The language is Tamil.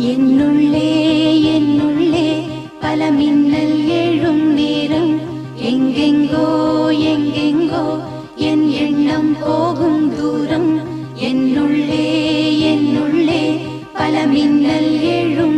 என்னுள்ளே என்னுள்ளே பல மின்னல் எழும் நேரம் எங்கெங்கோ எங்கெங்கோ என் எண்ணம் போகும் தூரம் என்னுள்ளே என்னுள்ளே பல மின்னல் எழும்